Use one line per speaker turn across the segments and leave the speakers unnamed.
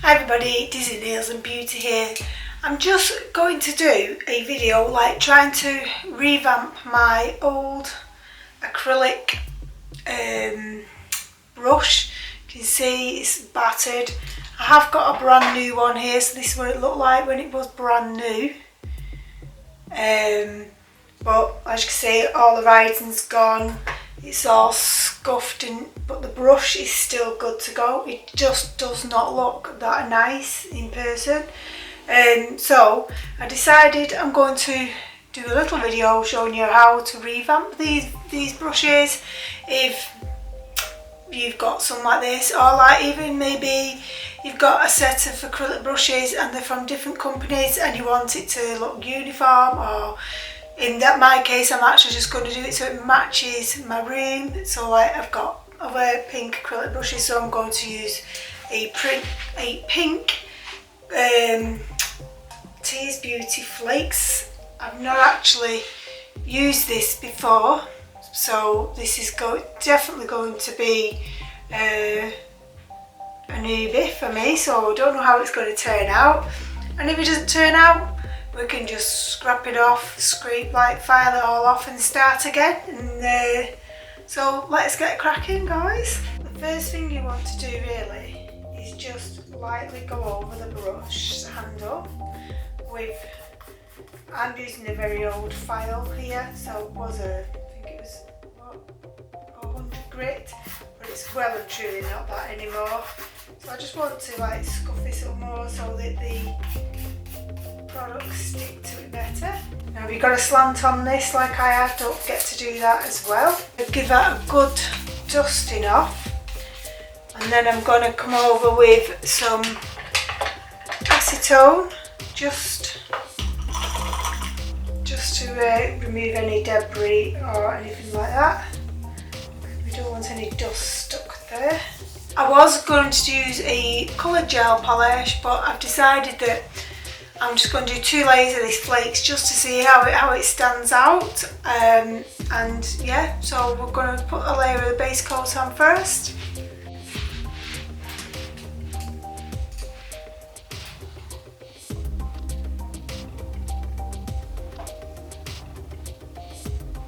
Hi everybody, Dizzy Nails and Beauty here. I'm just going to do a video like trying to revamp my old acrylic brush. You can see it's battered. I have got a brand new one here, so this is what it looked like when it was brand new. But as you can see, all the writing's gone. It's all scuffed, but the brush is still good to go. It just does not look that nice in person. So I decided I'm going to do a little video showing you how to revamp these brushes. If you've got some like this, or like even maybe you've got a set of acrylic brushes and they're from different companies and you want it to look uniform, or in my case I'm actually just going to do it so it matches my room. So like I've got other pink acrylic brushes, so I'm going to use a pink Tears Beauty Flakes. I've not actually used this before, so this is definitely going to be a newbie for me, so I don't know how it's going to turn out. And if it doesn't turn out, we can just scrap it off, file it all off and start again. And so let's get cracking, guys. The first thing you want to do really is just lightly go over the brush handle with, I'm using a very old file here, so it was I think it was 400 grit, but it's well and truly not that anymore. So I just want to like scuff this up more so that the products stick to it better. Now if you've got a slant on this like I have, don't forget to do that as well. Give that a good dusting off, and then I'm going to come over with some acetone just to remove any debris or anything like that. We don't want any dust stuck there. I was going to use a coloured gel polish, but I've decided that I'm just going to do 2 layers of these flakes just to see how it stands out. And yeah, so we're going to put a layer of the base coat on first.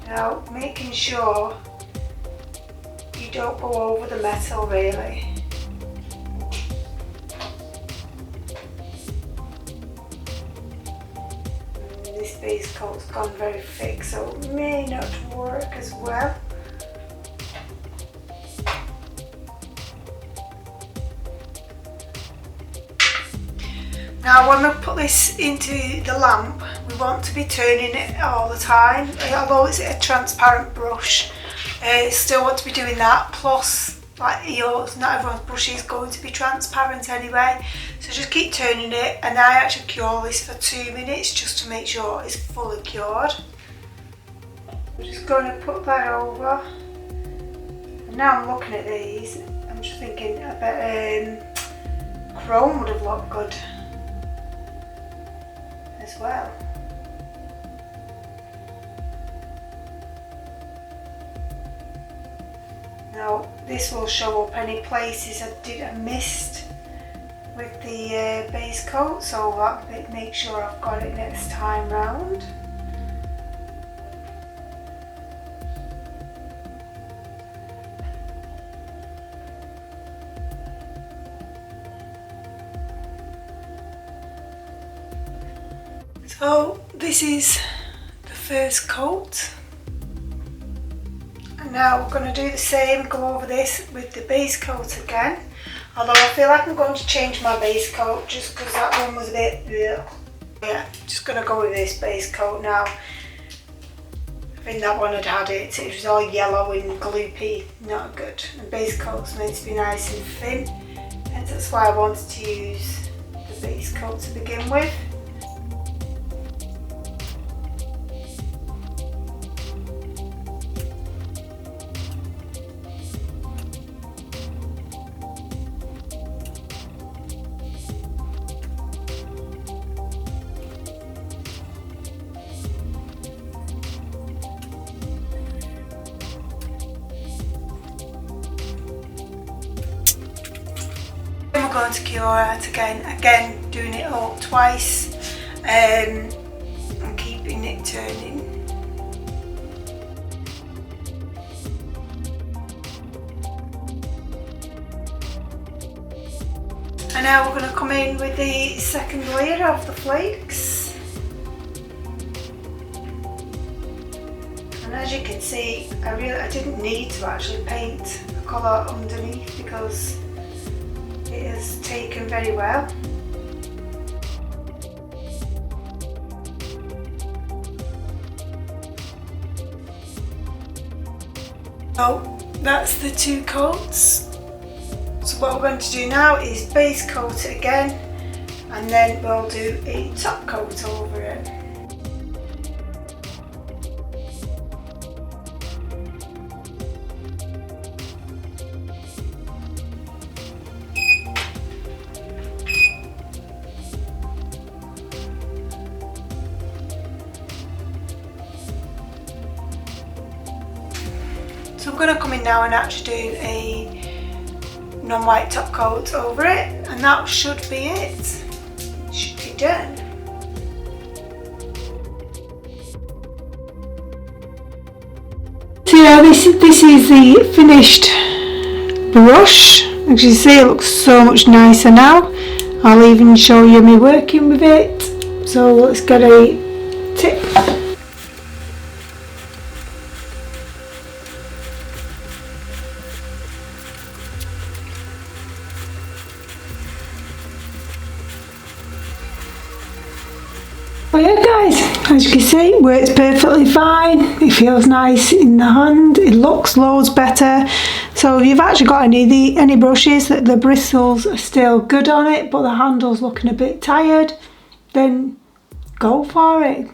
Now making sure you don't go over the metal really. This base coat's gone very thick, so it may not work as well. Now when we put this into the lamp, we want to be turning it all the time. Although it's a transparent brush, still want to be doing that. Plus, like yours, not everyone's brush is going to be transparent anyway. So just keep turning it, and I actually cure this for 2 minutes just to make sure it's fully cured. I'm just going to put that over. And now I'm looking at these, I'm just thinking I bet chrome would have looked good as well. Now this will show up any places I missed with the base coat, so that make sure I've got it next time round. So this is the first coat, and now we're going to do the same, go over this with the base coat again. Although I feel like I'm going to change my base coat just because that one was a bit, yeah, just going to go with this base coat now. I think that one had it, it was all yellow and gloopy, not good. The base coat's meant to be nice and thin, and that's why I wanted to use the base coat to begin with. we're going to cure it again doing it all twice and keeping it turning. And now we're going to come in with the second layer of the flakes. And as you can see, I didn't need to actually paint a colour underneath because it has taken very well. So that's the two coats. So what we're going to do now is base coat it again, and then we'll do a top coat over it. So I'm going to come in now and actually do a non-white top coat over it, and that should be it. Should be done. So yeah, this is the finished brush. As you see, it looks so much nicer now. I'll even show you me working with it. So let's get a tip. Well, yeah guys, as you can see, it works perfectly fine. It feels nice in the hand. It looks loads better. So if you've actually got any brushes that the bristles are still good on it, but the handle's looking a bit tired, then go for it.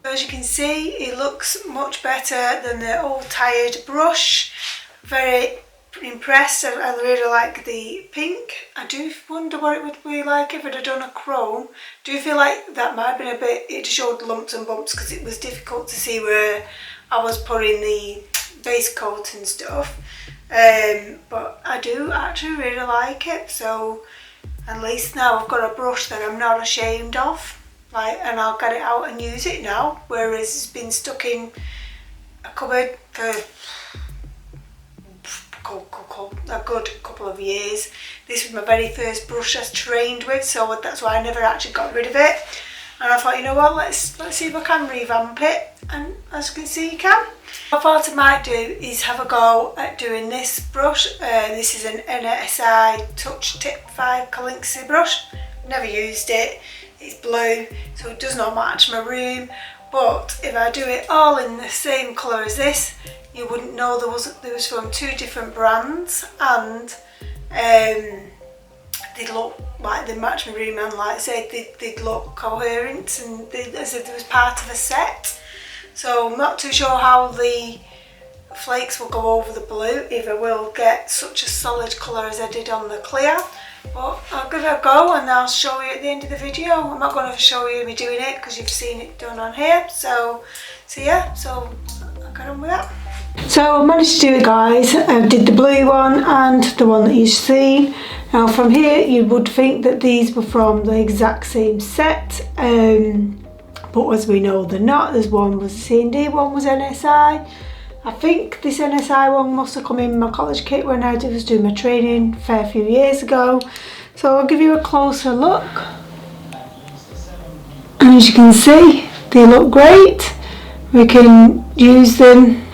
As you can see, it looks much better than the old tired brush. Very impressed. I really like the pink. I do wonder what it would be like if I'd have done a chrome. Do feel like that might have been a bit, it showed lumps and bumps because it was difficult to see where I was putting the base coat and stuff. But I do actually really like it. So at least now I've got a brush that I'm not ashamed of. And I'll get it out and use it now, whereas it's been stuck in a cupboard for a good couple of years. This was my very first brush I trained with, so that's why I never actually got rid of it. And I thought, you know what, let's see if I can revamp it, and as you can see, you can. What I thought I might do is have a go at doing this brush. This is an NSI Touch Tip 5 Kalinxi brush. Never used it. It's blue, so it does not match my room, but if I do it all in the same colour as this, you wouldn't know there was from two different brands, and they look like they match my room, and like I said, they look coherent and as if they was part of a set. So I'm not too sure how the flakes will go over the blue, if I will get such a solid colour as I did on the clear. But I'll give it a go and I'll show you at the end of the video. I'm not going to show you me doing it because you've seen it done on here. So yeah, so I'll get on with that. So I managed to do it, guys. I did the blue one and the one that you've seen. Now from here you would think that these were from the exact same set, but as we know they're not. There's one was C&D, one was NSI. I think this NSI one must have come in my college kit when I was doing my training a fair few years ago. So I'll give you a closer look. And as you can see, they look great. We can use them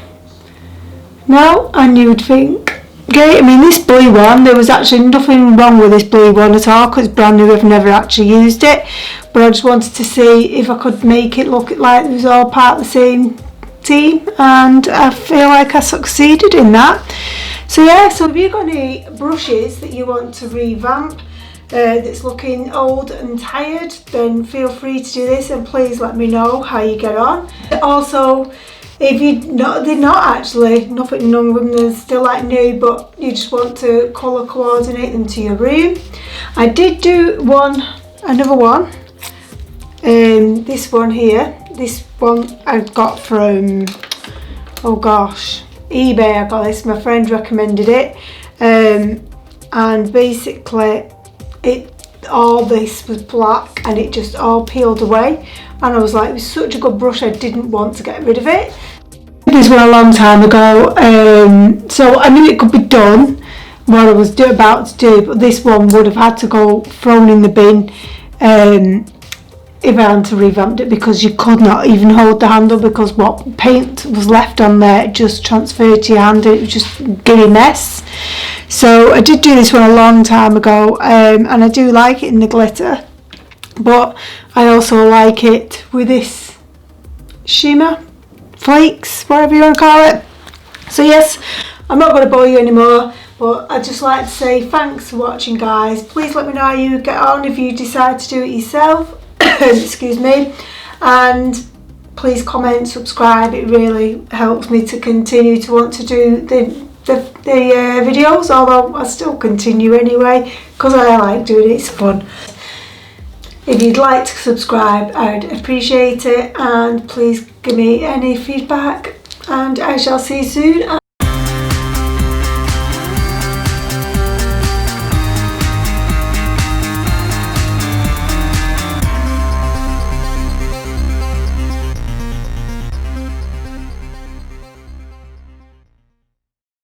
now, and you would think, great. I mean, this blue one, there was actually nothing wrong with this blue one at all because it's brand new. I've never actually used it, but I just wanted to see if I could make it look like it was all part of the same team, and I feel like I succeeded in that. So yeah, so if you've got any brushes that you want to revamp that's looking old and tired, then feel free to do this, and please let me know how you get on. Also, if they're not actually nothing wrong with them, they're still like new, but you just want to colour coordinate them to your room. I did do another one, this one here. This one I got from, oh gosh, eBay. I got this, my friend recommended it. and basically all this was black and it just all peeled away, and I was like, it was such a good brush, I didn't want to get rid of it. This one a long time ago, so I knew it could be done, what I was about to do, but this one would have had to go thrown in the bin if I had to revamp it, because you could not even hold the handle, because what paint was left on there just transferred to your hand. It was just a giddy mess. So I did do this one a long time ago, and I do like it in the glitter, but I also like it with this shimmer, flakes, whatever you want to call it. So yes, I'm not going to bore you anymore, but I'd just like to say thanks for watching, guys. Please let me know how you get on if you decide to do it yourself. Excuse me, and please comment, subscribe, it really helps me to continue to want to do the videos, although I still continue anyway because I like doing it, it's fun. If you'd like to subscribe, I'd appreciate it, and please give me any feedback, and I shall see you soon.